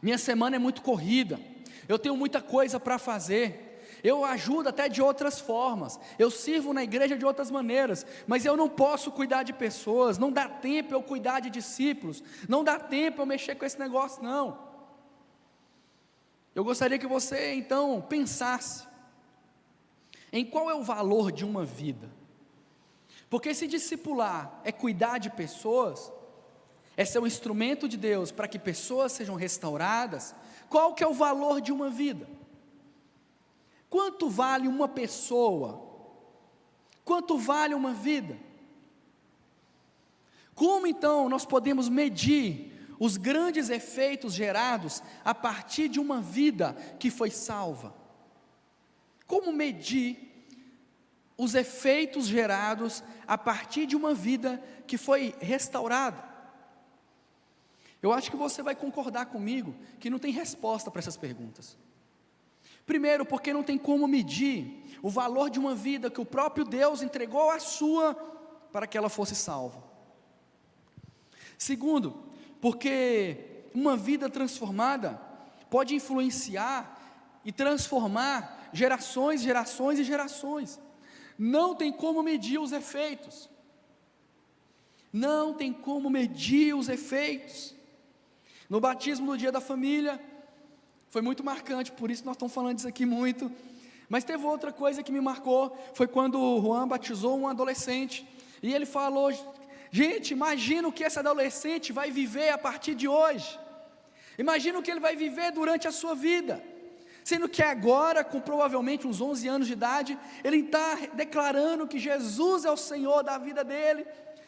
minha semana é muito corrida, eu tenho muita coisa para fazer, eu ajudo até de outras formas, eu sirvo na igreja de outras maneiras, mas eu não posso cuidar de pessoas, não dá tempo eu cuidar de discípulos, não dá tempo eu mexer com esse negócio não. Eu gostaria que você então pensasse em qual é o valor de uma vida. Porque se discipular é cuidar de pessoas, é ser um instrumento de Deus para que pessoas sejam restauradas, qual que é o valor de uma vida? Quanto vale uma pessoa? Quanto vale uma vida? Como então nós podemos medir os grandes efeitos gerados a partir de uma vida que foi salva? Como medir os efeitos gerados a partir de uma vida que foi restaurada? Eu acho que você vai concordar comigo que não tem resposta para essas perguntas. Primeiro, porque não tem como medir o valor de uma vida que o próprio Deus entregou a sua para que ela fosse salva. Segundo, porque uma vida transformada pode influenciar e transformar gerações, gerações e gerações. Não tem como medir os efeitos. Não tem como medir os efeitos. No batismo do Dia da Família, foi muito marcante, por isso nós estamos falando disso aqui muito. Mas teve outra coisa que me marcou, foi quando o Juan batizou um adolescente. E ele falou: gente, imagina o que esse adolescente vai viver a partir de hoje. Imagina o que ele vai viver durante a sua vida. Sendo que agora, com provavelmente uns 11 anos de idade, ele está declarando que Jesus é o Senhor da vida dele.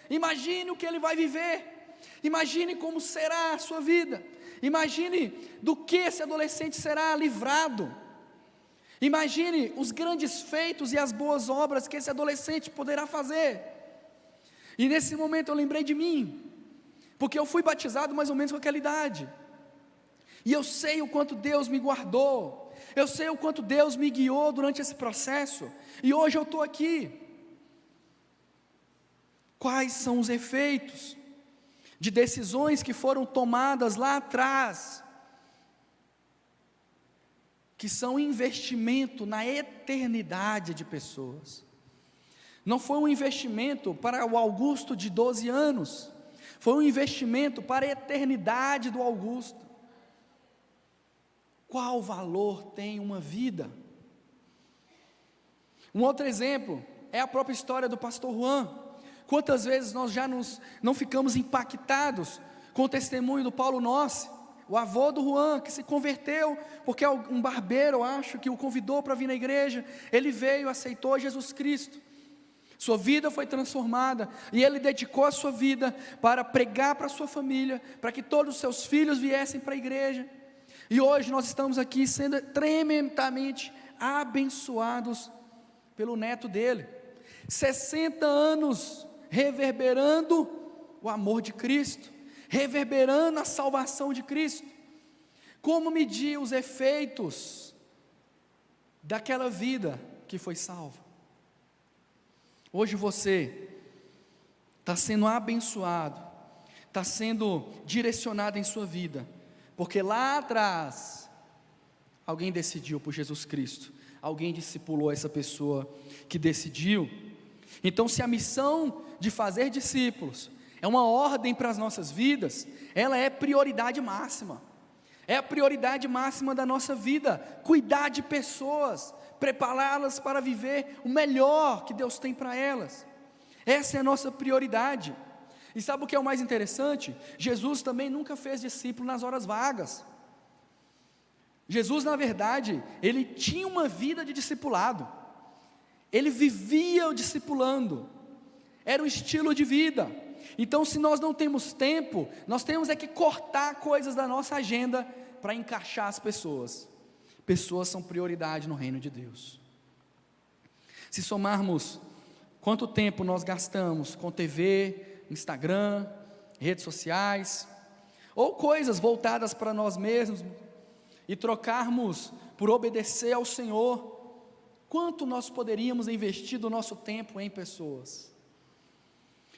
Imagine o que ele vai viver. Imagine como será a sua vida. Imagine do que esse adolescente será livrado. Imagine os grandes feitos e as boas obras que esse adolescente poderá fazer. E nesse momento eu lembrei de mim, porque eu fui batizado mais ou menos com aquela idade. E eu sei o quanto Deus me guardou. Eu sei o quanto Deus me guiou durante esse processo. E hoje eu estou aqui. Quais são os efeitos de decisões que foram tomadas lá atrás, que são investimento na eternidade de pessoas? Não foi um investimento para o Augusto de 12 anos, foi um investimento para a eternidade do Augusto. Qual valor tem uma vida? Um outro exemplo é a própria história do pastor Juan. Quantas vezes nós já não ficamos impactados com o testemunho do Paulo Nossi, o avô do Juan, que se converteu, porque um barbeiro, eu acho, que o convidou para vir na igreja. Ele veio, aceitou Jesus Cristo, sua vida foi transformada, e ele dedicou a sua vida para pregar para a sua família, para que todos os seus filhos viessem para a igreja. E hoje nós estamos aqui sendo tremendamente abençoados pelo neto dele, 60 anos reverberando o amor de Cristo, reverberando a salvação de Cristo. Como medir os efeitos daquela vida que foi salva? Hoje você está sendo abençoado, está sendo direcionado em sua vida, porque lá atrás alguém decidiu por Jesus Cristo, alguém discipulou essa pessoa que decidiu. Então, se a missão de fazer discípulos é uma ordem para as nossas vidas, ela é prioridade máxima. É a prioridade máxima da nossa vida, cuidar de pessoas, prepará-las para viver o melhor que Deus tem para elas. Essa é a nossa prioridade. E sabe o que é o mais interessante? Jesus também nunca fez discípulo nas horas vagas. Jesus, na verdade, ele tinha uma vida de discipulado. Ele vivia o discipulando. Era um estilo de vida. Então, se nós não temos tempo, nós temos é que cortar coisas da nossa agenda para encaixar as pessoas. Pessoas são prioridade no reino de Deus. Se somarmos quanto tempo nós gastamos com TV, Instagram, redes sociais, ou coisas voltadas para nós mesmos, e trocarmos por obedecer ao Senhor, quanto nós poderíamos investir do nosso tempo em pessoas?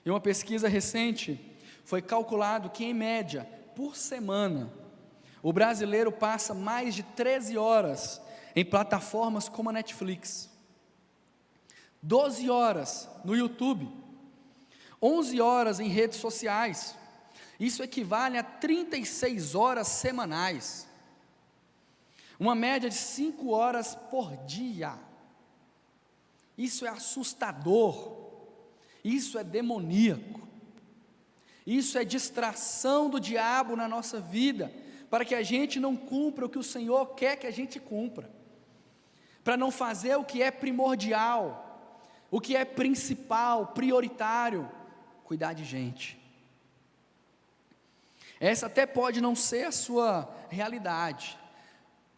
Em uma pesquisa recente, foi calculado que, em média, por semana, o brasileiro passa mais de 13 horas em plataformas como a Netflix, 12 horas no YouTube, 11 horas em redes sociais. Isso equivale a 36 horas semanais, uma média de 5 horas por dia. Isso é assustador. Isso é demoníaco. Isso é distração do diabo na nossa vida, para que a gente não cumpra o que o Senhor quer que a gente cumpra, para não fazer o que é primordial, o que é principal, prioritário, cuidar de gente. Essa até pode não ser a sua realidade,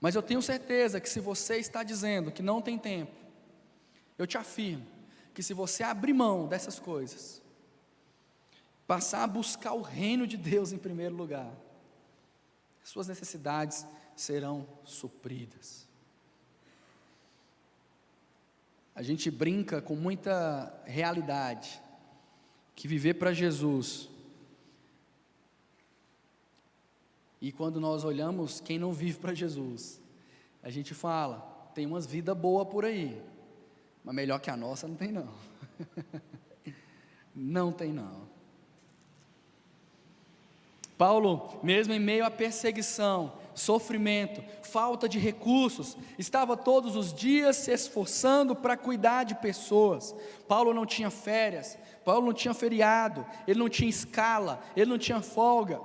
mas eu tenho certeza que se você está dizendo que não tem tempo, eu te afirmo que se você abrir mão dessas coisas, passar a buscar o reino de Deus em primeiro lugar, suas necessidades serão supridas. A gente brinca com muita realidade, que viver para Jesus, e quando nós olhamos quem não vive para Jesus, a gente fala, tem umas vidas boas por aí, mas melhor que a nossa não tem não, não tem não. Paulo, mesmo em meio à perseguição, sofrimento, falta de recursos, estava todos os dias se esforçando para cuidar de pessoas. Paulo não tinha férias, Paulo não tinha feriado, ele não tinha escala, ele não tinha folga.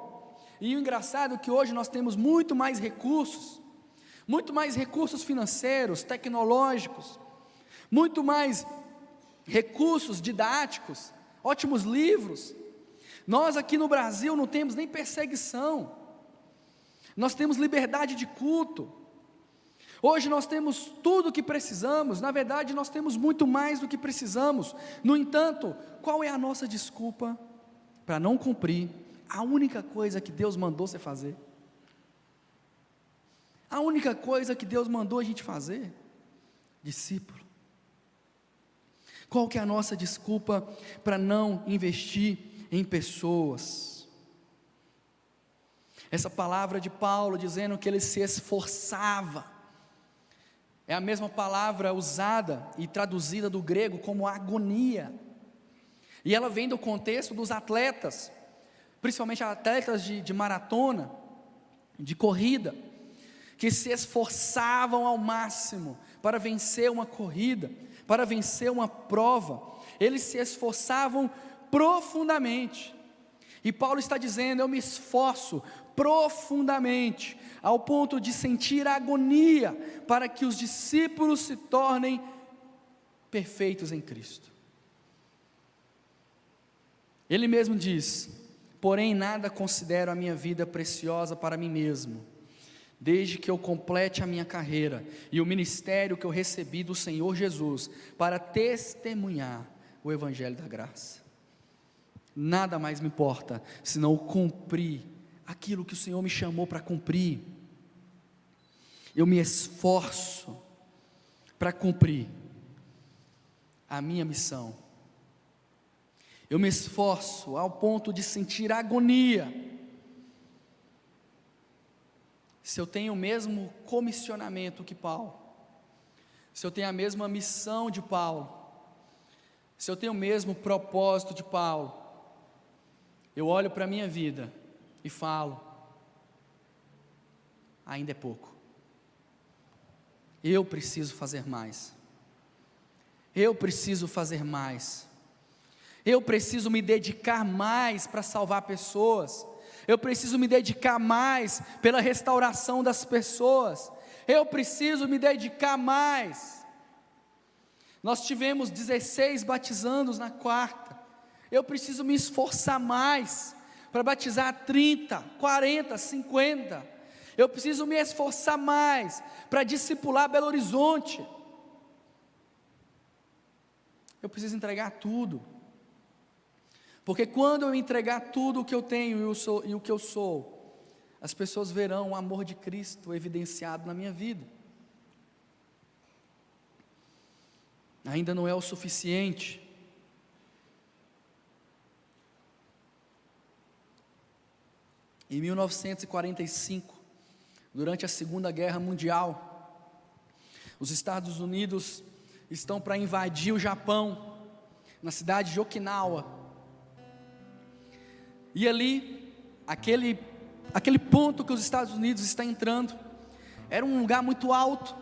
E o engraçado é que hoje nós temos muito mais recursos financeiros, tecnológicos, muito mais recursos didáticos, ótimos livros. Nós aqui no Brasil não temos nem perseguição, nós temos liberdade de culto. Hoje nós temos tudo o que precisamos, na verdade nós temos muito mais do que precisamos. No entanto, qual é a nossa desculpa para não cumprir a única coisa que Deus mandou você fazer? A única coisa que Deus mandou a gente fazer? Discípulo. Qual que é a nossa desculpa para não investir em pessoas? Essa palavra de Paulo dizendo que ele se esforçava, é a mesma palavra usada e traduzida do grego como agonia, e ela vem do contexto dos atletas, principalmente atletas de maratona, de corrida, que se esforçavam ao máximo para vencer uma corrida, para vencer uma prova. Eles se esforçavam profundamente, e Paulo está dizendo, eu me esforço profundamente, ao ponto de sentir agonia, para que os discípulos se tornem perfeitos em Cristo. Ele mesmo diz, porém nada considero a minha vida preciosa para mim mesmo, desde que eu complete a minha carreira, e o ministério que eu recebi do Senhor Jesus, para testemunhar o Evangelho da graça. Nada mais me importa, senão cumprir aquilo que o Senhor me chamou para cumprir. Eu me esforço para cumprir a minha missão. Eu me esforço ao ponto de sentir agonia. Se eu tenho o mesmo comissionamento que Paulo, se eu tenho a mesma missão de Paulo, se eu tenho o mesmo propósito de Paulo, eu olho para a minha vida e falo, ainda é pouco, eu preciso fazer mais, eu preciso fazer mais, eu preciso me dedicar mais para salvar pessoas, eu preciso me dedicar mais pela restauração das pessoas, eu preciso me dedicar mais. Nós tivemos 16 batizandos na quarta, eu preciso me esforçar mais para batizar 30, 40, 50, eu preciso me esforçar mais para discipular Belo Horizonte, eu preciso entregar tudo, porque quando eu entregar tudo o que eu tenho e o que eu sou, as pessoas verão o amor de Cristo evidenciado na minha vida. Ainda não é o suficiente. Em 1945, durante a Segunda Guerra Mundial, os Estados Unidos estão para invadir o Japão, na cidade de Okinawa. E ali, aquele ponto que os Estados Unidos estão entrando, era um lugar muito alto,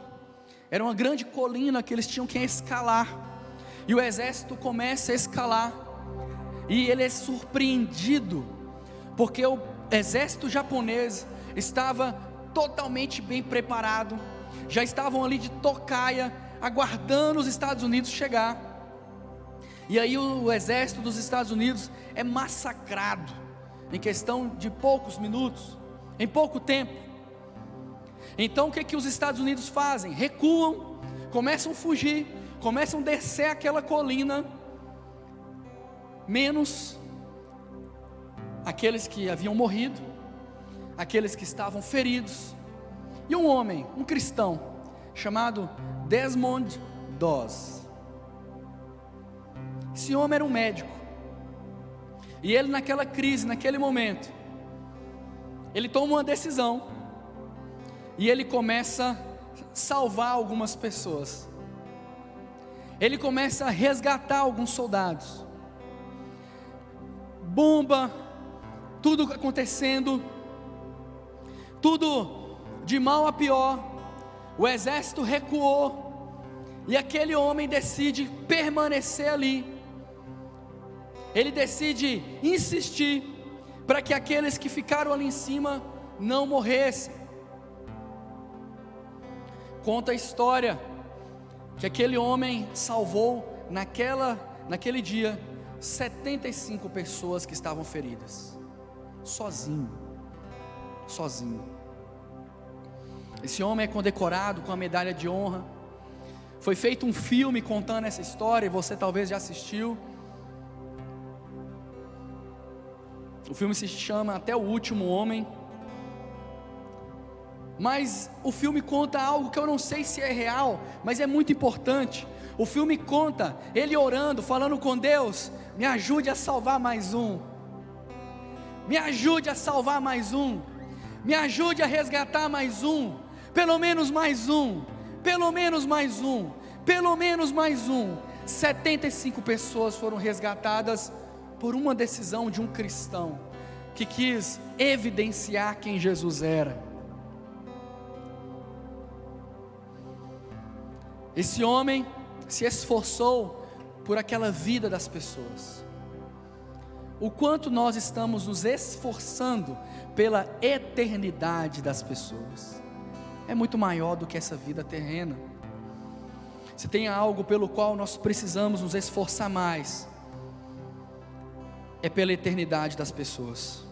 era uma grande colina que eles tinham que escalar, e o exército começa a escalar, e ele é surpreendido, porque o exército japonês estava totalmente bem preparado, já estavam ali de tocaia, aguardando os Estados Unidos chegar. E aí o exército dos Estados Unidos é massacrado em questão de poucos minutos, em pouco tempo. Então o que os Estados Unidos fazem? Recuam, começam a fugir, começam a descer aquela colina, menos aqueles que haviam morrido, aqueles que estavam feridos, e um homem, um cristão, chamado Desmond Doss. Esse homem era um médico, e ele naquela crise, naquele momento, ele toma uma decisão, e ele começa a salvar algumas pessoas, ele começa a resgatar alguns soldados, bomba, tudo acontecendo, tudo de mal a pior, o exército recuou, e aquele homem decide permanecer ali, ele decide insistir, para que aqueles que ficaram ali em cima não morressem. Conta a história, que aquele homem salvou naquele dia, 75 pessoas que estavam feridas, sozinho. Esse homem é condecorado com a medalha de honra. Foi feito um filme contando essa história, e você talvez já assistiu. O filme se chama Até o Último Homem. Mas o filme conta algo que eu não sei se é real, mas é muito importante. O filme conta ele orando, falando com Deus: me ajude a salvar mais um, me ajude a salvar mais um, me ajude a resgatar mais um, pelo menos mais um, pelo menos mais um, pelo menos mais um. 75 pessoas foram resgatadas por uma decisão de um cristão que quis evidenciar quem Jesus era. Esse homem se esforçou por aquela vida das pessoas. O quanto nós estamos nos esforçando pela eternidade das pessoas é muito maior do que essa vida terrena. Se tem algo pelo qual nós precisamos nos esforçar mais, é pela eternidade das pessoas,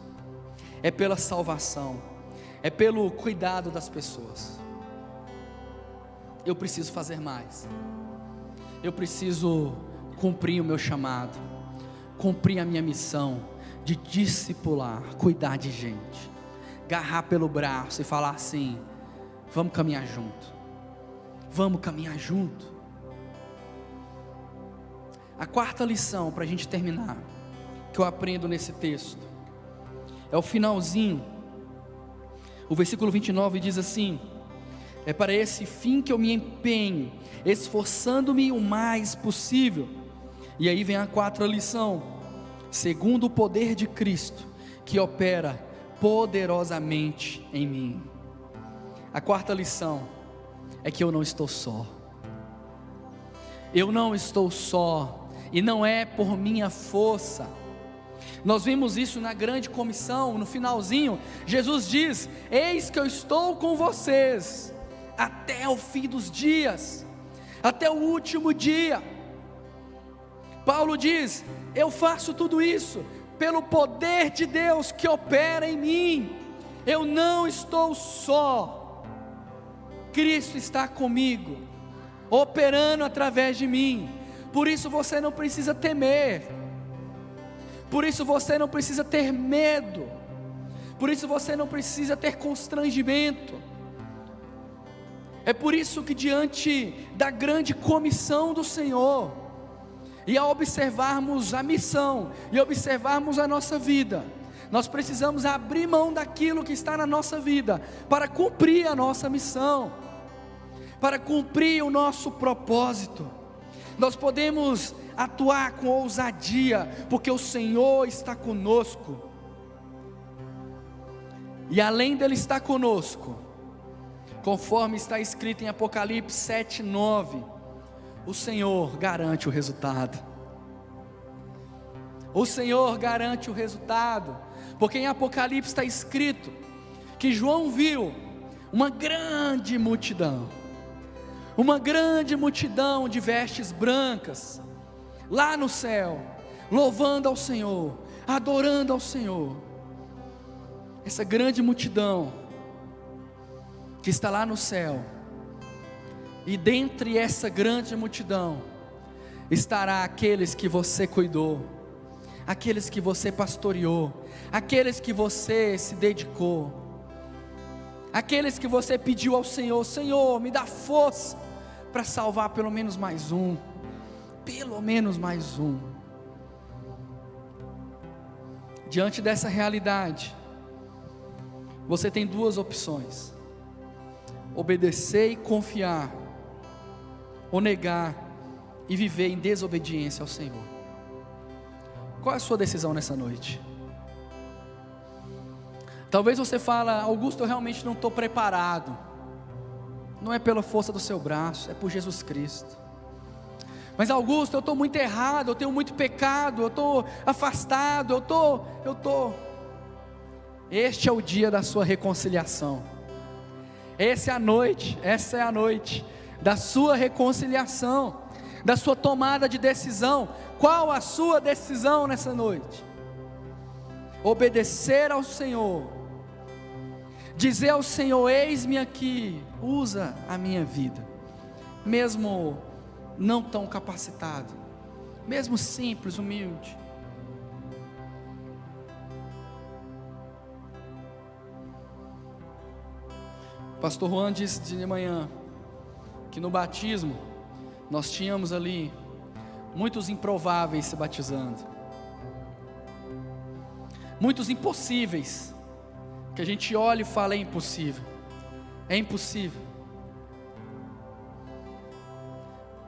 é pela salvação, é pelo cuidado das pessoas. Eu preciso fazer mais, eu preciso cumprir o meu chamado, cumprir a minha missão de discipular, cuidar de gente, agarrar pelo braço e falar assim: vamos caminhar junto, vamos caminhar junto. A quarta lição, para a gente terminar, que eu aprendo nesse texto, é o finalzinho. O versículo 29 diz assim: é para esse fim que eu me empenho, esforçando-me o mais possível. E aí vem a quarta lição: segundo o poder de Cristo, que opera poderosamente em mim. A quarta lição é que eu não estou só. Eu não estou só, e não é por minha força. Nós vimos isso na grande comissão, no finalzinho. Jesus diz: eis que eu estou com vocês até o fim dos dias, até o último dia. Paulo diz: eu faço tudo isso pelo poder de Deus que opera em mim. Eu não estou só, Cristo está comigo, operando através de mim. Por isso você não precisa temer, por isso você não precisa ter medo, por isso você não precisa ter constrangimento. É por isso que diante da grande comissão do Senhor, e ao observarmos a missão, e observarmos a nossa vida, nós precisamos abrir mão daquilo que está na nossa vida, para cumprir a nossa missão, para cumprir o nosso propósito. Nós podemos atuar com ousadia, porque o Senhor está conosco, e além dele estar conosco, conforme está escrito em Apocalipse 7:9, o Senhor garante o resultado. O Senhor garante o resultado, porque em Apocalipse está escrito que João viu uma grande multidão de vestes brancas, lá no céu, louvando ao Senhor, adorando ao Senhor. Essa grande multidão que está lá no céu, e dentre essa grande multidão estará aqueles que você cuidou, aqueles que você pastoreou, aqueles que você se dedicou, aqueles que você pediu ao Senhor: Senhor, me dá força para salvar pelo menos mais um, Diante dessa realidade, você tem duas opções: obedecer e confiar, ou negar e viver em desobediência ao Senhor. Qual é a sua decisão nessa noite? Talvez você fale: Augusto, eu realmente não estou preparado. Não é pela força do seu braço, é por Jesus Cristo. Mas Augusto, eu estou muito errado, eu tenho muito pecado, eu estou afastado, eu estou. Este é o dia da sua reconciliação. Essa é a noite da sua reconciliação, da sua tomada de decisão. Qual a sua decisão nessa noite? Obedecer ao Senhor, dizer ao Senhor: eis-me aqui, usa a minha vida, mesmo não tão capacitado, mesmo simples, humilde. O pastor Juan disse de manhã que no batismo nós tínhamos ali muitos improváveis se batizando, muitos impossíveis, que a gente olha e fala: é impossível, é impossível.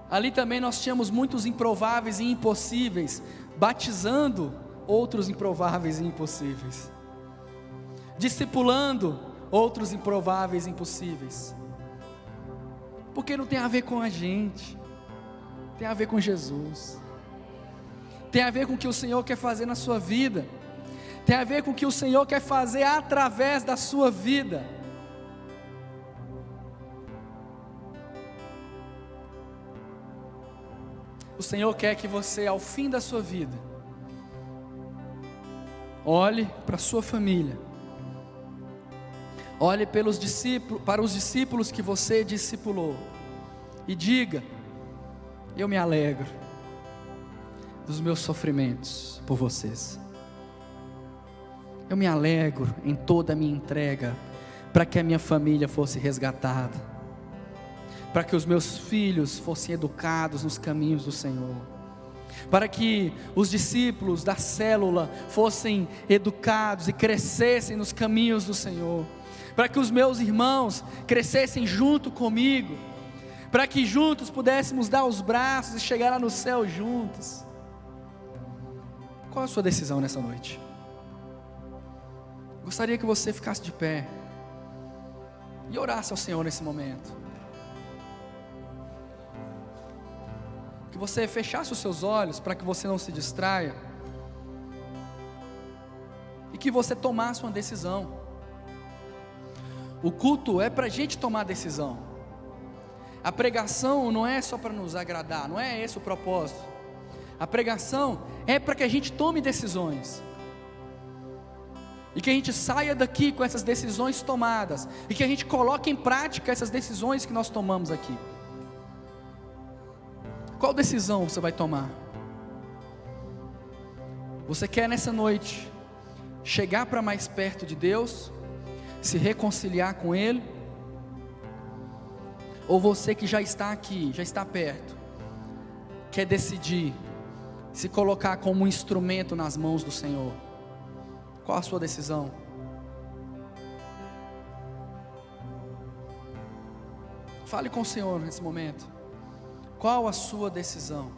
Ali também nós tínhamos muitos improváveis e impossíveis, batizando outros improváveis e impossíveis, discipulando outros improváveis e impossíveis, porque não tem a ver com a gente, tem a ver com Jesus, tem a ver com o que o Senhor quer fazer na sua vida, tem a ver com o que o Senhor quer fazer através da sua vida. O Senhor quer que você, ao fim da sua vida, olhe para a sua família, olhe para os discípulos que você discipulou e diga: eu me alegro dos meus sofrimentos por vocês, eu me alegro em toda a minha entrega para que a minha família fosse resgatada, para que os meus filhos fossem educados nos caminhos do Senhor, para que os discípulos da célula fossem educados e crescessem nos caminhos do Senhor, para que os meus irmãos crescessem junto comigo, para que juntos pudéssemos dar os braços e chegar lá no céu juntos. Qual a sua decisão nessa noite? Gostaria que você ficasse de pé e orasse ao Senhor nesse momento, que você fechasse os seus olhos para que você não se distraia, e que você tomasse uma decisão. O culto é para a gente tomar decisão, a pregação não é só para nos agradar, não é esse o propósito. A pregação é para que a gente tome decisões, e que a gente saia daqui com essas decisões tomadas, e que a gente coloque em prática essas decisões que nós tomamos aqui. Qual decisão você vai tomar? Você quer nessa noite chegar para mais perto de Deus, se reconciliar com Ele? Ou você que já está aqui, já está perto, quer decidir se colocar como um instrumento nas mãos do Senhor? Qual a sua decisão? Fale com o Senhor nesse momento. Qual a sua decisão?